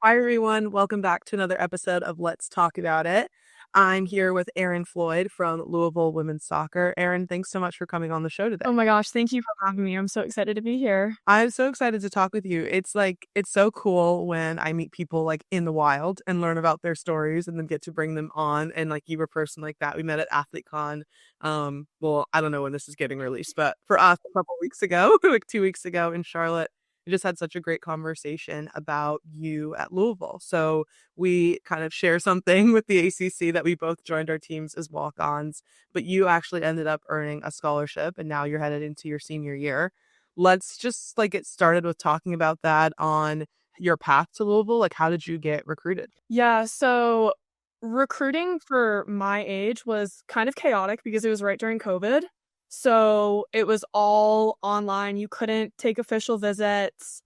Hi, everyone. Welcome back to another episode of Let's Talk About It. I'm here with Erynn Floyd from Louisville Women's Soccer. Erynn, thanks so much for coming on the show today. Oh my gosh, thank you for having me. I'm so excited to be here. I'm so excited to talk with you. It's so cool when I meet people like in the wild and learn about their stories and then get to bring them on. And like you were a person like that. We met at AthleteCon. Well, I don't know when this is getting released, but for us a couple weeks ago, like 2 weeks ago in Charlotte. We just had such a great conversation about you at Louisville. So we kind of share something with the ACC that we both joined our teams as walk-ons, but you actually ended up earning a scholarship and now you're headed into your senior year. Let's just like get started with talking about that on your path to Louisville. Like, how did you get recruited? Yeah, so recruiting for my age was kind of chaotic because it was right during COVID. So it was all online. You couldn't take official visits.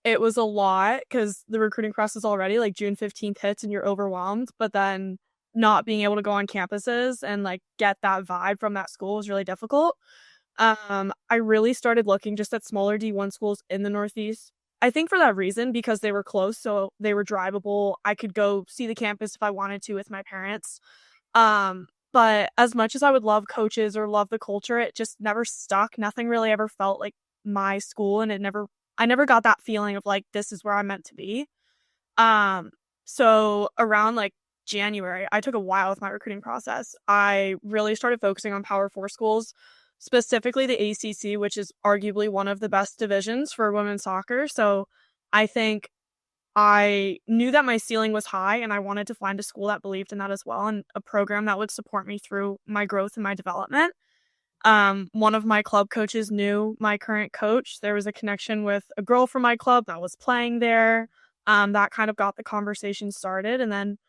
It was a lot because the recruiting process already, like June 15th hits and you're overwhelmed. But then not being able to go on campuses and like get that vibe from that school was really difficult. I really started looking just at smaller D1 schools in the Northeast. I think for that reason, because they were close, so they were drivable. I could go see the campus if I wanted to with my parents. But as much as I would love coaches or love the culture, it just never stuck. Nothing really ever felt like my school, and I never got that feeling of like, this is where I'm meant to be. So around like January, I took a while with my recruiting process. I really started focusing on Power 4 schools, specifically the ACC, which is arguably one of the best divisions for women's soccer. So I think I knew that my ceiling was high and I wanted to find a school that believed in that as well and a program that would support me through my growth and my development. One of my club coaches knew my current coach. There was a connection with a girl from my club that was playing there. That kind of got the conversation started. And then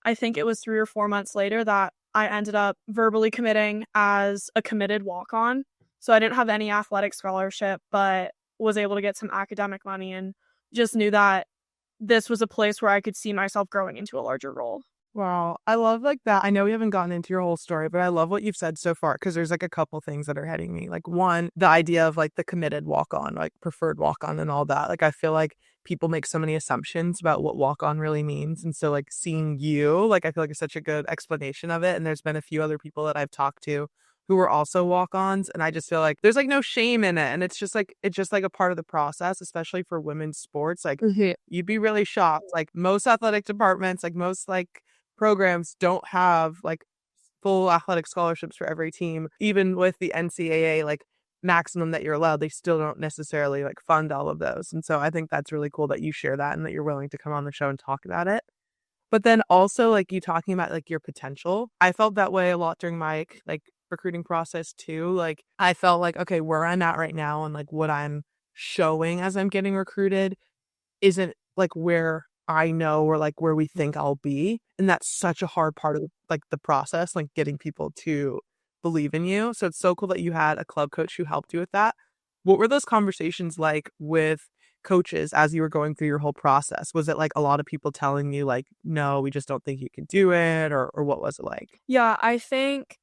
I think it was 3 or 4 months later that I ended up verbally committing as a committed walk-on. So I didn't have any athletic scholarship, but was able to get some academic money and just knew that this was a place where I could see myself growing into a larger role. Wow. I love like that. I know we haven't gotten into your whole story, but I love what you've said so far because there's like a couple things that are heading me. Like one, the idea of like the committed walk on, like preferred walk on and all that. Like I feel like people make so many assumptions about what walk on really means. And so like seeing you, like I feel like it's such a good explanation of it. And there's been a few other people that I've talked to who were also walk-ons. And I just feel like there's like no shame in it. And it's just like a part of the process, especially for women's sports. Like you'd be really shocked. Like most athletic departments, like most like programs don't have like full athletic scholarships for every team. Even with the NCAA like maximum that you're allowed, they still don't necessarily like fund all of those. And so I think that's really cool that you share that and that you're willing to come on the show and talk about it. But then also like you talking about like your potential. I felt that way a lot during my like recruiting process too. Like I felt like, okay, where I'm at right now and like what I'm showing as I'm getting recruited isn't like where I know or like where we think I'll be. And that's such a hard part of like the process, like getting people to believe in you. So it's so cool that you had a club coach who helped you with that. What were those conversations like with coaches as you were going through your whole process? Was it like a lot of people telling you like, no, we just don't think you can do it, or what was it like? Yeah, I think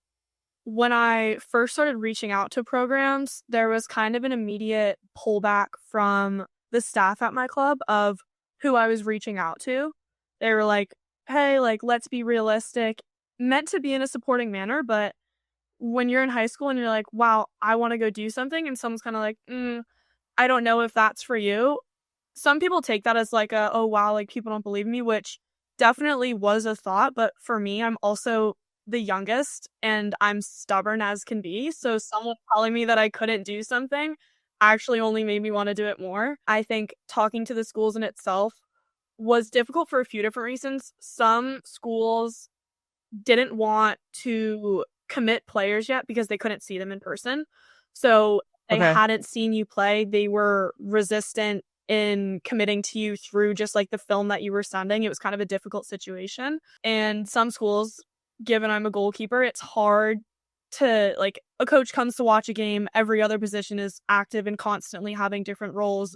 when I first started reaching out to programs, there was kind of an immediate pullback from the staff at my club of who I was reaching out to. They were like, hey, like, let's be realistic, meant to be in a supporting manner. But when you're in high school and you're like, wow, I want to go do something, and someone's kind of like, I don't know if that's for you. Some people take that as like oh wow, like people don't believe me, which definitely was a thought. But for me, I'm also the youngest and I'm stubborn as can be. So someone telling me that I couldn't do something actually only made me want to do it more. I think talking to the schools in itself was difficult for a few different reasons. Some schools didn't want to commit players yet because they couldn't see them in person. So they Okay. hadn't seen you play. They were resistant in committing to you through just like the film that you were sending. It was kind of a difficult situation. And some schools, given I'm a goalkeeper, it's hard to like a coach comes to watch a game. Every other position is active and constantly having different roles.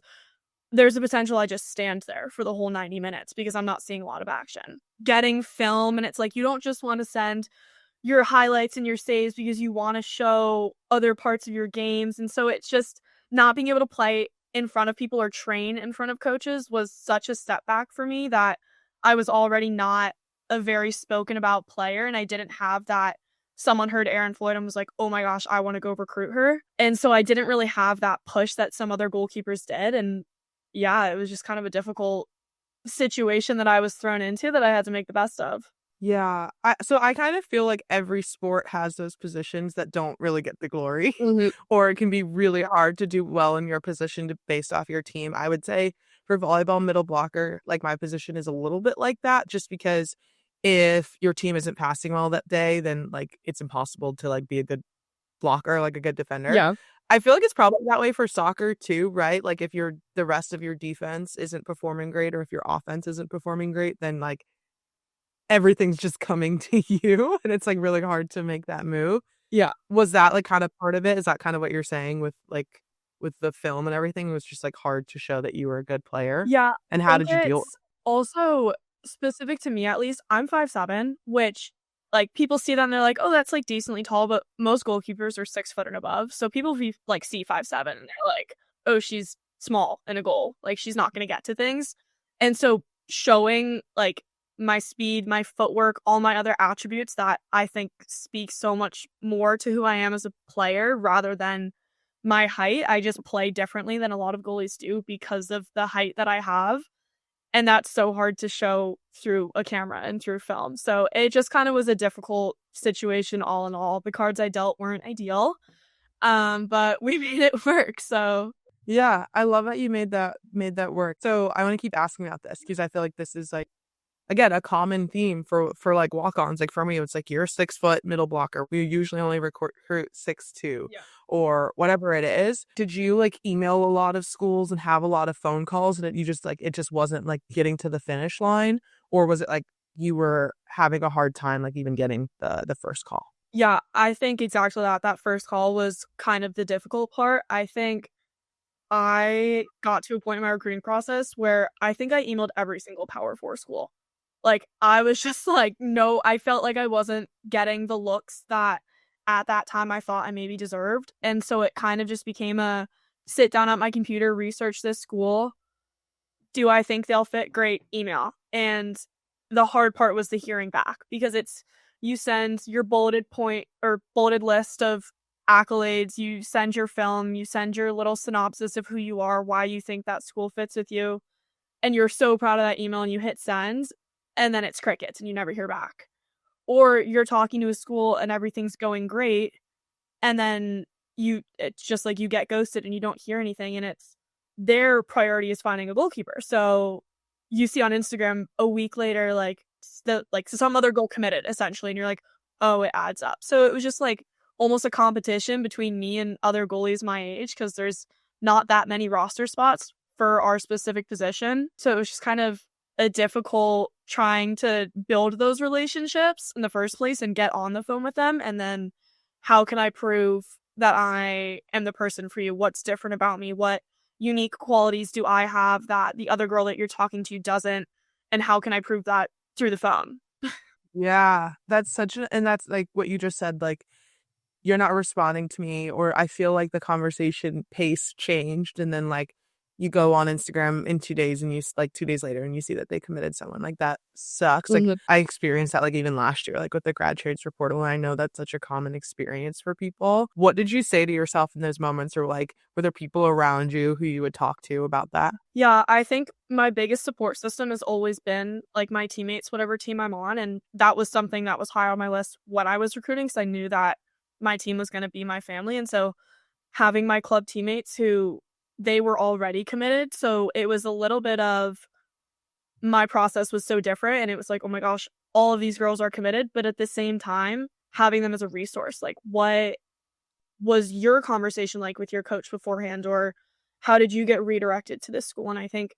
There's a potential I just stand there for the whole 90 minutes because I'm not seeing a lot of action. Getting film, and it's like you don't just want to send your highlights and your saves because you want to show other parts of your games. And so it's just not being able to play in front of people or train in front of coaches was such a setback for me that I was already not a very spoken about player, and I didn't have that someone heard Erynn Floyd and was like, "Oh my gosh, I want to go recruit her." And so I didn't really have that push that some other goalkeepers did. And yeah, it was just kind of a difficult situation that I was thrown into that I had to make the best of. Yeah. So I kind of feel like every sport has those positions that don't really get the glory, Mhm. or it can be really hard to do well in your position based off your team. I would say for volleyball middle blocker, like my position is a little bit like that, just because if your team isn't passing well that day, then like it's impossible to like be a good blocker, like a good defender. Yeah. I feel like it's probably that way for soccer too, right? Like if the rest of your defense isn't performing great or if your offense isn't performing great, then like everything's just coming to you and it's like really hard to make that move. Yeah. Was that like kind of part of it? Is that kind of what you're saying with like with the film and everything? It was just like hard to show that you were a good player. Yeah, And I how think did you deal? it's also specific to me at least. I'm 5'7", which like people see that and they're like, "Oh, that's like decently tall," but most goalkeepers are 6 foot and above. So people like see 5'7" and they're like, "Oh, she's small in a goal. Like she's not going to get to things." And so showing like my speed, my footwork, all my other attributes that I think speak so much more to who I am as a player rather than my height. I just play differently than a lot of goalies do because of the height that I have. And that's so hard to show through a camera and through film. So it just kind of was a difficult situation all in all. The cards I dealt weren't ideal. But we made it work. So Yeah, I love that you made that work. So I want to keep asking about this because I feel like this is like again a common theme for like walk-ons. Like for me, it's like you're a 6 foot middle blocker. We usually only recruit 6'2" yeah. or whatever it is. Did you like email a lot of schools and have a lot of phone calls and you just like it just wasn't like getting to the finish line, or was it like you were having a hard time like even getting the first call? Yeah, I think exactly that. That first call was kind of the difficult part. I think I got to a point in my recruiting process where I think I emailed every single Power 4 school. Like, I was just like, no, I felt like I wasn't getting the looks that at that time I thought I maybe deserved. And so it kind of just became a sit down at my computer, research this school. Do I think they'll fit? Great, email. And the hard part was the hearing back because it's you send your bulleted point or bulleted list of accolades, you send your film, you send your little synopsis of who you are, why you think that school fits with you, and you're so proud of that email and you hit send, and then it's crickets and you never hear back. Or you're talking to a school and everything's going great, and then it's just like you get ghosted and you don't hear anything, and it's their priority is finding a goalkeeper. So you see on Instagram a week later, like some other goal committed essentially, and you're like, oh, it adds up. So it was just like almost a competition between me and other goalies my age because there's not that many roster spots for our specific position. So it was just kind of a difficult trying to build those relationships in the first place and get on the phone with them. And then how can I prove that I am the person for you? What's different about me? What unique qualities do I have that the other girl that you're talking to doesn't? And how can I prove that through the phone? Yeah, and that's like what you just said, like you're not responding to me, or I feel like the conversation pace changed and then like you go on Instagram in 2 days and like 2 days later and you see that they committed someone. Like that sucks. Like Mhm. I experienced that like even last year, like with the grad transfer portal. And I know that's such a common experience for people. What did you say to yourself in those moments, or like were there people around you who you would talk to about that? Yeah, I think my biggest support system has always been like my teammates, whatever team I'm on. And that was something that was high on my list when I was recruiting because I knew that my team was going to be my family. And so having my club teammates who they were already committed. So it was a little bit of my process was so different. And it was like, oh my gosh, all of these girls are committed. But at the same time, having them as a resource, like what was your conversation like with your coach beforehand? Or how did you get redirected to this school? And I think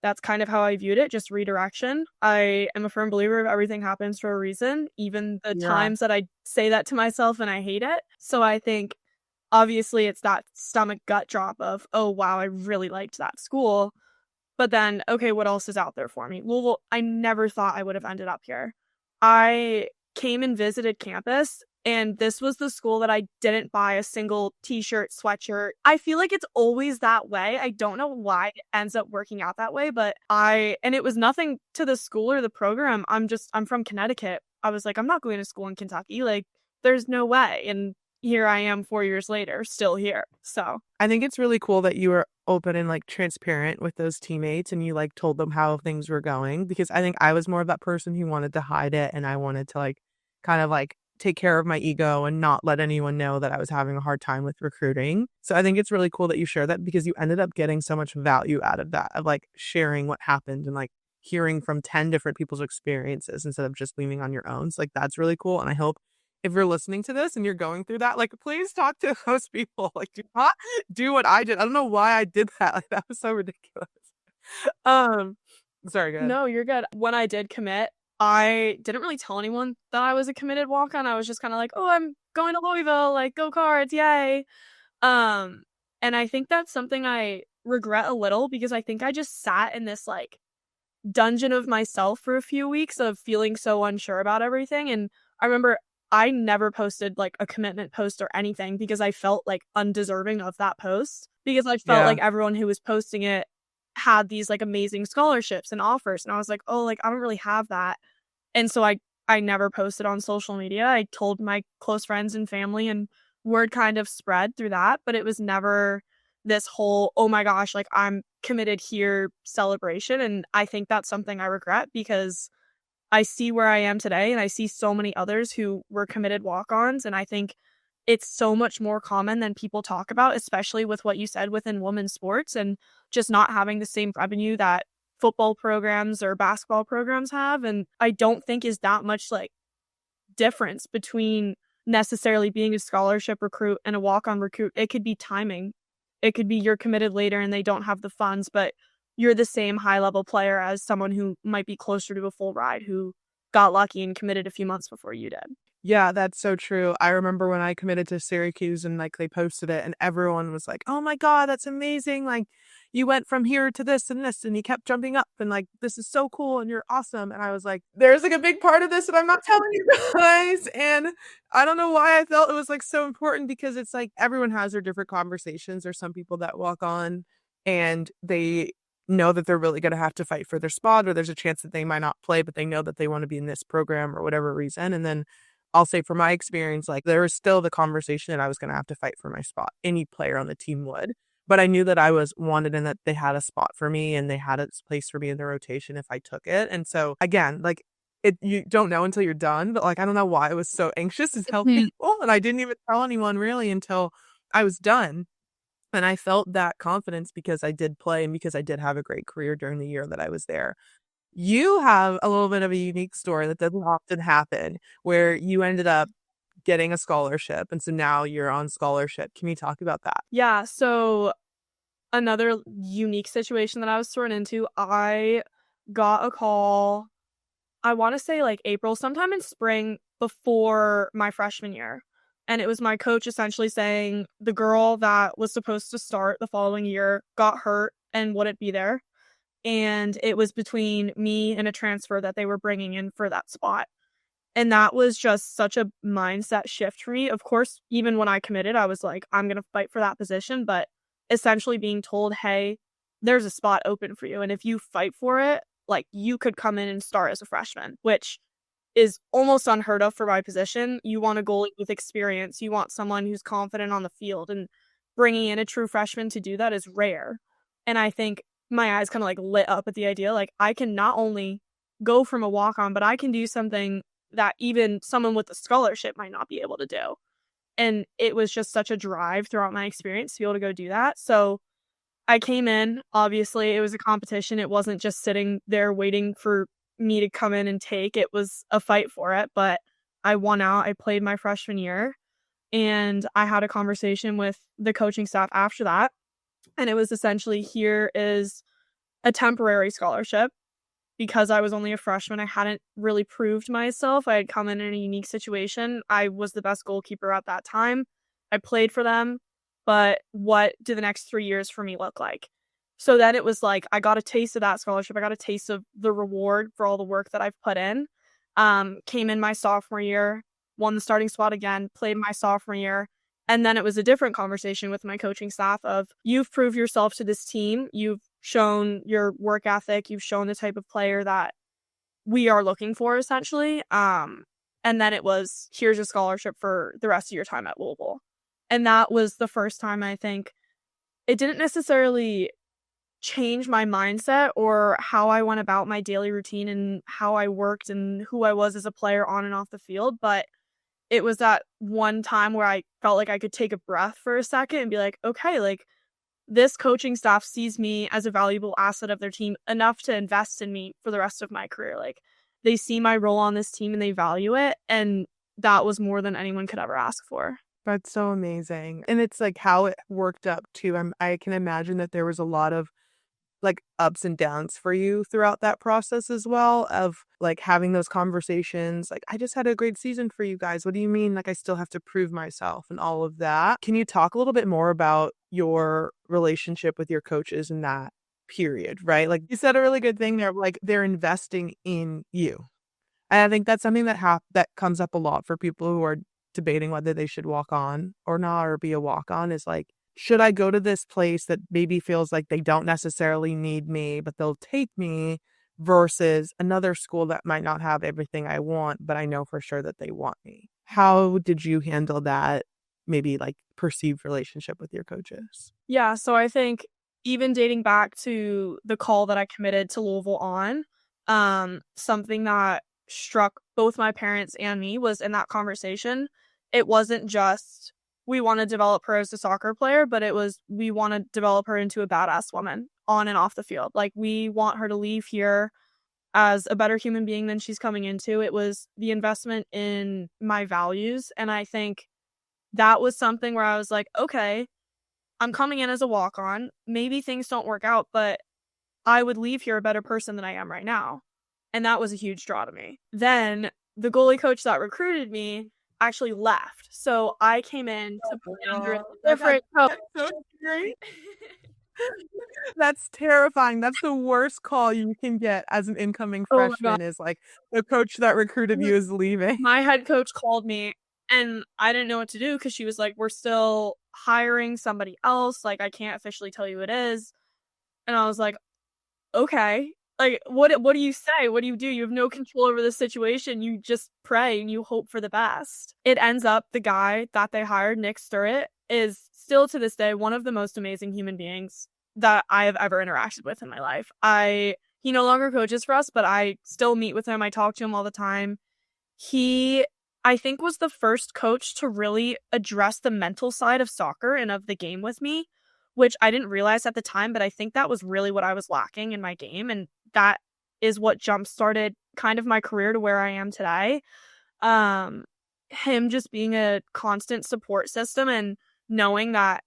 that's kind of how I viewed it, just redirection. I am a firm believer of everything happens for a reason, even the Yeah. times that I say that to myself and I hate it. So I think obviously it's that stomach gut drop of, oh, wow, I really liked that school. But then, okay, what else is out there for me? Well, I never thought I would have ended up here. I came and visited campus And this was the school that I didn't buy a single t-shirt, sweatshirt. I feel like it's always that way. I don't know why it ends up working out that way, but and it was nothing to the school or the program. I'm from Connecticut. I was like, I'm not going to school in Kentucky. Like, there's no way. And here I am 4 years later, still here. So I think it's really cool that you were open and like transparent with those teammates and you like told them how things were going, because I think I was more of that person who wanted to hide it, and I wanted to like kind of like take care of my ego and not let anyone know that I was having a hard time with recruiting. So I think it's really cool that you share that, because you ended up getting so much value out of that, of like sharing what happened and like hearing from 10 different people's experiences instead of just leaning on your own. So like that's really cool. And I hope if you're listening to this and you're going through that, like, please talk to those people. Like, do not do what I did. I don't know why I did that. Like, that was so ridiculous. Um, Sorry, go ahead. no, you're good. When I did commit, I didn't really tell anyone that I was a committed walk-on. I was just kind of like, oh, I'm going to Louisville, like, go Cards, yay. Um, and I think that's something I regret a little, because I think I just sat in this like dungeon of myself for a few weeks of feeling so unsure about everything. And I remember I never posted like a commitment post or anything, because I felt like undeserving of that post, because I felt Yeah. like everyone who was posting it had these like amazing scholarships and offers. And I was like, oh, like I don't really have that. And so I never posted on social media. I told my close friends and family, and word kind of spread through that, but it was never this whole, oh my gosh, like I'm committed here celebration. And I think that's something I regret, because I see where I am today and I see so many others who were committed walk-ons, and I think it's so much more common than people talk about, especially with what you said within women's sports, and just not having the same revenue that football programs or basketball programs have. And I don't think is that much like difference between necessarily being a scholarship recruit and a walk-on recruit. It could be timing. It could be you're committed later and they don't have the funds, but you're the same high-level player as someone who might be closer to a full ride, who got lucky and committed a few months before you did. Yeah, that's so true. I remember when I committed to Syracuse and like they posted it and everyone was like, "Oh my God, that's amazing. Like you went from here to this and this and you kept jumping up and like this is so cool and you're awesome." And I was like, "There's like a big part of this that I'm not telling you guys." And I don't know why I felt it was like so important, because it's like everyone has their different conversations. There's some people that walk on and they know that they're really going to have to fight for their spot, or there's a chance that they might not play, but they know that they want to be in this program or whatever reason. And then I'll say from my experience, like there was still the conversation that I was going to have to fight for my spot. Any player on the team would, but I knew that I was wanted and that they had a spot for me and they had a place for me in the rotation if I took it. And so again, like you don't know until you're done, but like, I don't know why I was so anxious to tell people. And I didn't even tell anyone really until I was done. And I felt that confidence because I did play and because I did have a great career during the year that I was there. You have a little bit of a unique story that doesn't often happen, where you ended up getting a scholarship. And so now you're on scholarship. Can you talk about that? Yeah, so another unique situation that I was thrown into, I got a call, I want to say like April, sometime in spring before my freshman year. And it was my coach essentially saying the girl that was supposed to start the following year got hurt and wouldn't be there. And it was between me and a transfer that they were bringing in for that spot. And that was just such a mindset shift for me. Of course, even when I committed, I was like, I'm going to fight for that position. But essentially being told, hey, there's a spot open for you. And if you fight for it, like you could come in and start as a freshman, which is almost unheard of for my position. You want a goalie with experience. You want someone who's confident on the field. And bringing in a true freshman to do that is rare. And I think my eyes kind of like lit up at the idea, like I can not only go from a walk-on, but I can do something that even someone with a scholarship might not be able to do. And it was just such a drive throughout my experience to be able to go do that. So I came in, obviously it was a competition. It wasn't just sitting there waiting for me to come in and take. It was a fight for it, but I won out. I played my freshman year and I had a conversation with the coaching staff after that. And it was essentially, here is a temporary scholarship. Because I was only a freshman, I hadn't really proved myself. I had come in a unique situation. I was the best goalkeeper at that time. I played for them, but what do the next 3 years for me look like? So then it was like, I got a taste of that scholarship. I got a taste of the reward for all the work that I've put in. Came in my sophomore year, won the starting spot again, played my sophomore year. And then it was a different conversation with my coaching staff of, you've proved yourself to this team. You've shown your work ethic. You've shown the type of player that we are looking for, essentially. And then it was, here's a scholarship for the rest of your time at Louisville. And that was the first time I think it didn't necessarily change my mindset or how I went about my daily routine and how I worked and who I was as a player on and off the field. But it was that one time where I felt like I could take a breath for a second and be like, okay, like this coaching staff sees me as a valuable asset of their team enough to invest in me for the rest of my career. Like they see my role on this team and they value it. And that was more than anyone could ever ask for. That's so amazing. And it's like how it worked up too. I can imagine that there was a lot of like ups and downs for you throughout that process as well, of like having those conversations like, I just had a great season for you guys, what do you mean like I still have to prove myself and all of that. Can you talk a little bit more about your relationship with your coaches in that period, right? Like you said a really good thing there, like they're investing in you. And I think that's something that comes up a lot for people who are debating whether they should walk on or not or be a walk on, is like, should I go to this place that maybe feels like they don't necessarily need me, but they'll take me, versus another school that might not have everything I want, but I know for sure that they want me? How did you handle that, maybe like perceived relationship with your coaches? Yeah, so I think even dating back to the call that I committed to Louisville on, something that struck both my parents and me was in that conversation, it wasn't just we want to develop her as a soccer player, but it was we want to develop her into a badass woman on and off the field. Like we want her to leave here as a better human being than she's coming into. It was the investment in my values. And I think that was something where I was like, okay, I'm coming in as a walk-on. Maybe things don't work out, but I would leave here a better person than I am right now. And that was a huge draw to me. Then the goalie coach that recruited me actually left. So I came in to play under a different coach. That's so great. That's terrifying. That's the worst call you can get as an incoming freshman, is like the coach that recruited you is leaving. My head coach called me and I didn't know what to do because she was like, we're still hiring somebody else. Like, I can't officially tell you who it is. And I was like, okay. Like, what do you say? What do? You have no control over the situation. You just pray and you hope for the best. It ends up the guy that they hired, Nick Sturrett, is still to this day one of the most amazing human beings that I have ever interacted with in my life. He no longer coaches for us, but I still meet with him. I talk to him all the time. He, I think, was the first coach to really address the mental side of soccer and of the game with me, which I didn't realize at the time, but I think that was really what I was lacking in my game. And that is what jump-started kind of my career to where I am today. Him just being a constant support system and knowing that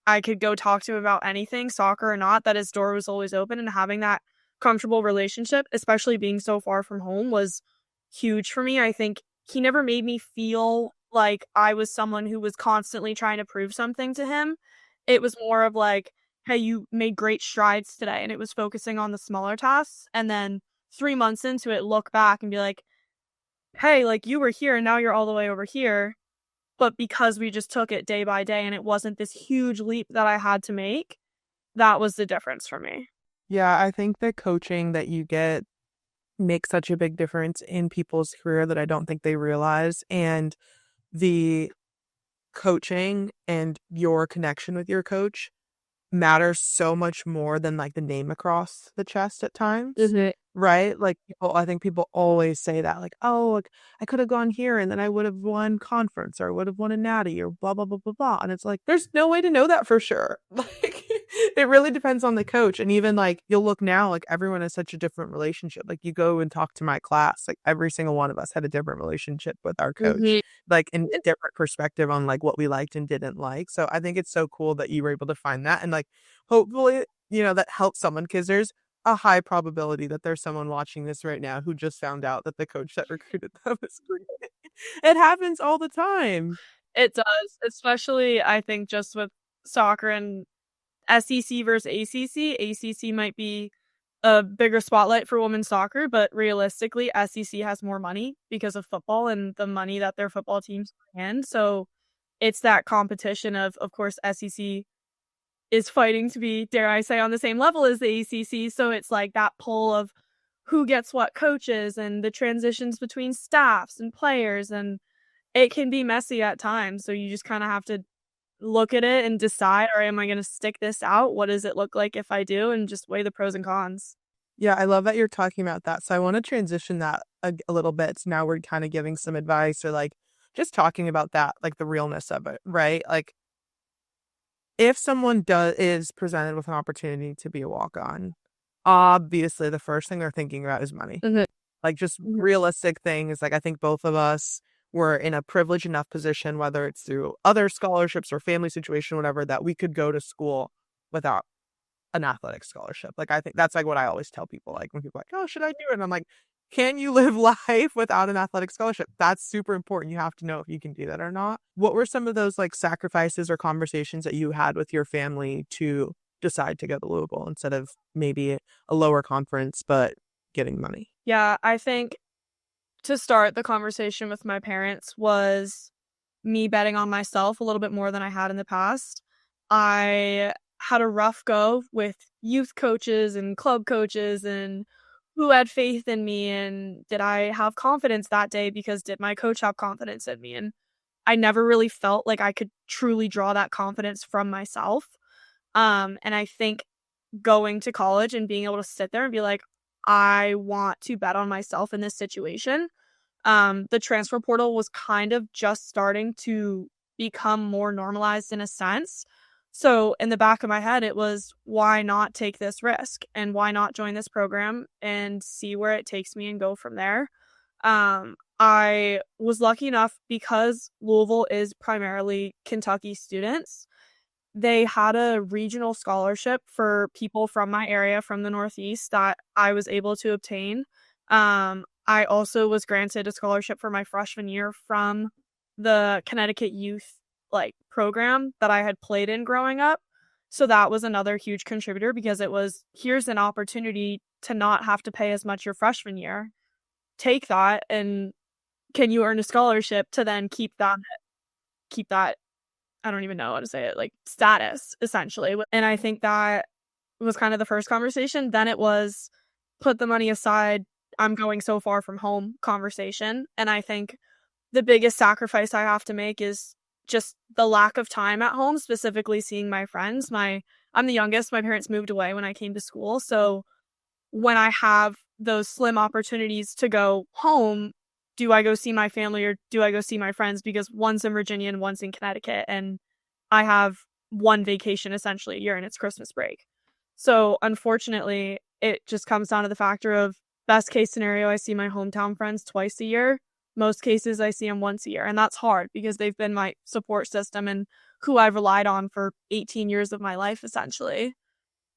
I could go talk to him about anything, soccer or not, that his door was always open, and having that comfortable relationship, especially being so far from home, was huge for me. I think he never made me feel like I was someone who was constantly trying to prove something to him. It was more of like, hey, you made great strides today. And it was focusing on the smaller tasks. And then 3 months into it, look back and be like, hey, like you were here and now you're all the way over here. But because we just took it day by day and it wasn't this huge leap that I had to make, that was the difference for me. Yeah, I think the coaching that you get makes such a big difference in people's career that I don't think they realize. And the coaching and your connection with your coach matters so much more than like the name across the chest at times. Right? Like I think people always say that, like, oh, like I could have gone here and then I would have won conference or I would have won a natty or blah, blah, blah, blah, blah. And it's like, there's no way to know that for sure. Like, it really depends on the coach. And even like, you'll look now, like everyone has such a different relationship. Like you go and talk to my class, like every single one of us had a different relationship with our coach, like in a different perspective on like what we liked and didn't like. So I think it's so cool that you were able to find that. And like, hopefully, that helps someone, because there's a high probability that there's someone watching this right now who just found out that the coach that recruited them is great. It happens all the time. It does, especially I think just with soccer and SEC versus ACC. ACC might be a bigger spotlight for women's soccer, but realistically, SEC has more money because of football and the money that their football teams bring in. So it's that competition of course, SEC is fighting to be, dare I say, on the same level as the ACC. So it's like that pull of who gets what coaches and the transitions between staffs and players. And it can be messy at times. So you just kind of have to look at it and decide, or am I going to stick this out? What does it look like if I do? And just weigh the pros and cons. Yeah, I love that you're talking about that. So I want to transition that a little bit. So now we're kind of giving some advice or like just talking about that, like the realness of it, right? Like if someone is presented with an opportunity to be a walk-on, obviously the first thing they're thinking about is money. Mhm. Like just Mhm. realistic things. Like I think both of us were in a privileged enough position, whether it's through other scholarships or family situation, whatever, that we could go to school without an athletic scholarship. Like I think that's like what I always tell people. Like when people are like, oh, should I do it? And I'm like, can you live life without an athletic scholarship? That's super important. You have to know if you can do that or not. What were some of those like sacrifices or conversations that you had with your family to decide to go to Louisville instead of maybe a lower conference, but getting money? Yeah, I think to start the conversation with my parents was me betting on myself a little bit more than I had in the past. I had a rough go with youth coaches and club coaches and who had faith in me, and did I have confidence that day because did my coach have confidence in me? And I never really felt like I could truly draw that confidence from myself. And I think going to college and being able to sit there and be like, I want to bet on myself in this situation. The transfer portal was kind of just starting to become more normalized in a sense. So in the back of my head, it was, why not take this risk and why not join this program and see where it takes me and go from there. I was lucky enough because Louisville is primarily Kentucky students. They had a regional scholarship for people from my area, from the Northeast, that I was able to obtain. I also was granted a scholarship for my freshman year from the Connecticut youth program that I had played in growing up. So that was another huge contributor because it was, here's an opportunity to not have to pay as much your freshman year. Take that, and can you earn a scholarship to then keep that I don't even know how to say it, like status essentially. And I think that was kind of the first conversation. Then it was put the money aside. I'm going so far from home conversation. And I think the biggest sacrifice I have to make is just the lack of time at home, specifically seeing my friends. I'm the youngest. My parents moved away when I came to school. So when I have those slim opportunities to go home, do I go see my family or do I go see my friends? Because one's in Virginia and one's in Connecticut, and I have one vacation essentially a year, and it's Christmas break. So unfortunately, it just comes down to the factor of best case scenario, I see my hometown friends twice a year. Most cases, I see them once a year. And that's hard because they've been my support system and who I've relied on for 18 years of my life, essentially.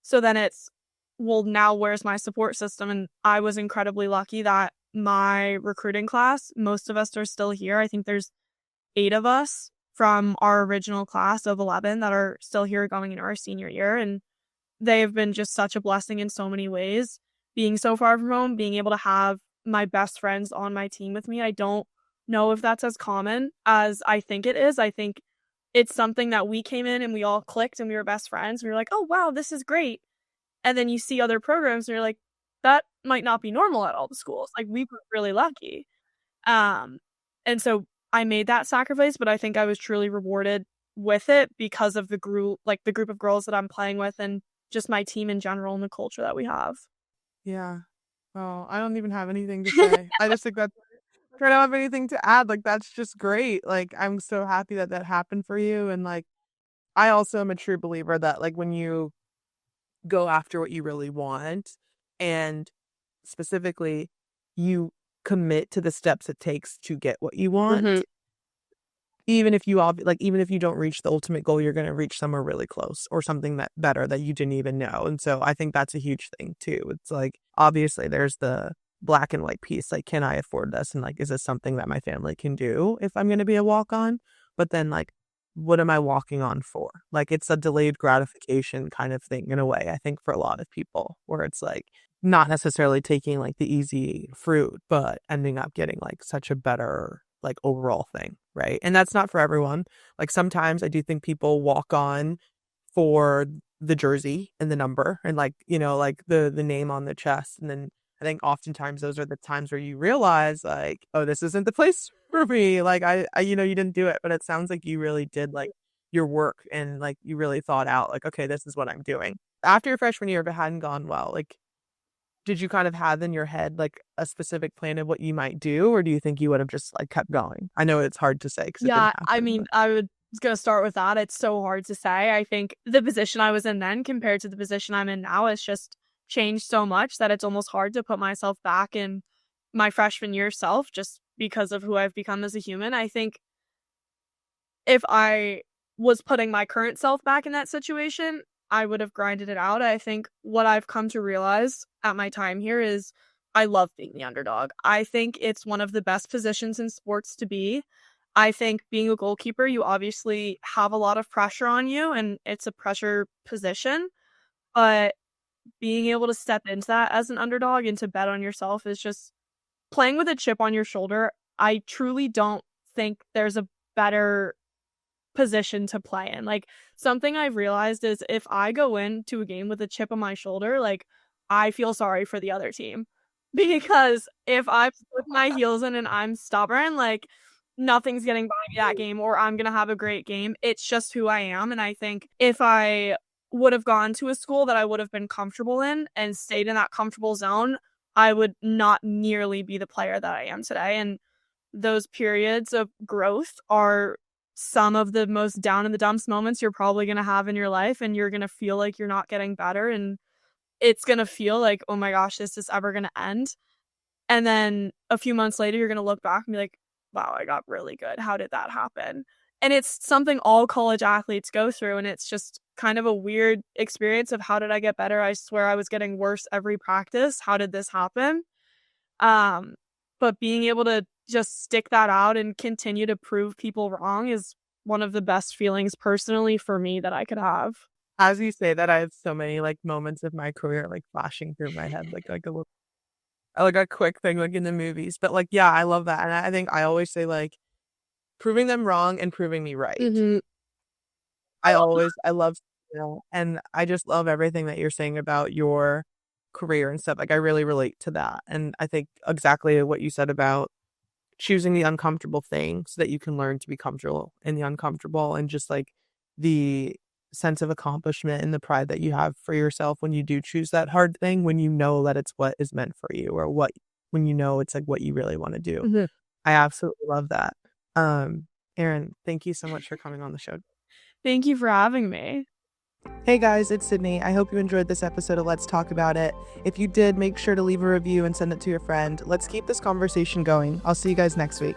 So then it's, well, now where's my support system? And I was incredibly lucky that my recruiting class, most of us are still here. I think there's 8 of us from our original class of 11 that are still here going into our senior year. And they have been just such a blessing in so many ways. Being so far from home, being able to have my best friends on my team with me. I don't know if that's as common as I think it is. I think it's something that we came in and we all clicked and we were best friends. We were like, oh, wow, this is great. And then you see other programs and you're like, that might not be normal at all the schools. Like, we were really lucky. And so I made that sacrifice, but I think I was truly rewarded with it because of the group of girls that I'm playing with and just my team in general and the culture that we have. Yeah. Oh, I don't even have anything to say. I just think that's I don't have anything to add. Like that's just great. Like I'm so happy that that happened for you. And like I also am a true believer that like when you go after what you really want and specifically you commit to the steps it takes to get what you want, even if even if you don't reach the ultimate goal, you're going to reach somewhere really close or something that better that you didn't even know. And so I think that's a huge thing too. It's like obviously there's the black and white piece, like can I afford this, and like is this something that my family can do if I'm going to be a walk on? But then like what am I walking on for? Like it's a delayed gratification kind of thing in a way, I think, for a lot of people, where it's like not necessarily taking like the easy fruit, but ending up getting like such a better like overall thing, right? And that's not for everyone. Like sometimes I do think people walk on for the jersey and the number and like, you know, like the name on the chest. And then I think oftentimes those are the times where you realize like, oh, this isn't the place for me. Like I you know, you didn't do it, but it sounds like you really did like your work and like you really thought out like, okay, this is what I'm doing. After your freshman year, if it hadn't gone well, like did you kind of have in your head like a specific plan of what you might do, or do you think you would have just like kept going? I know it's hard to say because it didn't Yeah, I happen, mean, but was gonna start with that. It's so hard to say. I think the position I was in then compared to the position I'm in now has just changed so much that it's almost hard to put myself back in my freshman year self just because of who I've become as a human. I think if I was putting my current self back in that situation, I would have grinded it out. I think what I've come to realize at my time here is I love being the underdog. I think it's one of the best positions in sports to be. I think being a goalkeeper, you obviously have a lot of pressure on you and it's a pressure position, but being able to step into that as an underdog and to bet on yourself is just playing with a chip on your shoulder. I truly don't think there's a better position to play in. Like, something I've realized is if I go into a game with a chip on my shoulder, like, I feel sorry for the other team. Because if I put my heels in and I'm stubborn, like, nothing's getting by me that game, or I'm gonna have a great game. It's just who I am, and I think if I would have gone to a school that I would have been comfortable in and stayed in that comfortable zone, I would not nearly be the player that I am today, and those periods of growth are some of the most down in the dumps moments you're probably going to have in your life, and you're going to feel like you're not getting better, and it's going to feel like, oh my gosh, this is ever going to end. And then a few months later you're going to look back and be like, wow, I got really good. How did that happen? And it's something all college athletes go through, and it's just kind of a weird experience of how did I get better? I swear I was getting worse every practice. How did this happen? Um, but being able to just stick that out and continue to prove people wrong is one of the best feelings personally for me that I could have. as you say that, I have so many like moments of my career like flashing through my head, like a little, like a quick thing like in the movies. But like, yeah, I love that, and I think I always say like proving them wrong and proving me right. Mhm. I love, you know, and I just love everything that you're saying about your career and stuff. Like I really relate to that, and I think exactly what you said about choosing the uncomfortable thing so that you can learn to be comfortable in the uncomfortable, and just like the sense of accomplishment and the pride that you have for yourself when you do choose that hard thing, when you know that it's what is meant for you, or what, when you know it's like what you really want to do. Mhm. I absolutely love that. Erynn, thank you so much for coming on the show. Thank you for having me. Hey guys, it's Sydney. I hope you enjoyed this episode of Let's Talk About It. If you did, make sure to leave a review and send it to your friend. Let's keep this conversation going. I'll see you guys next week.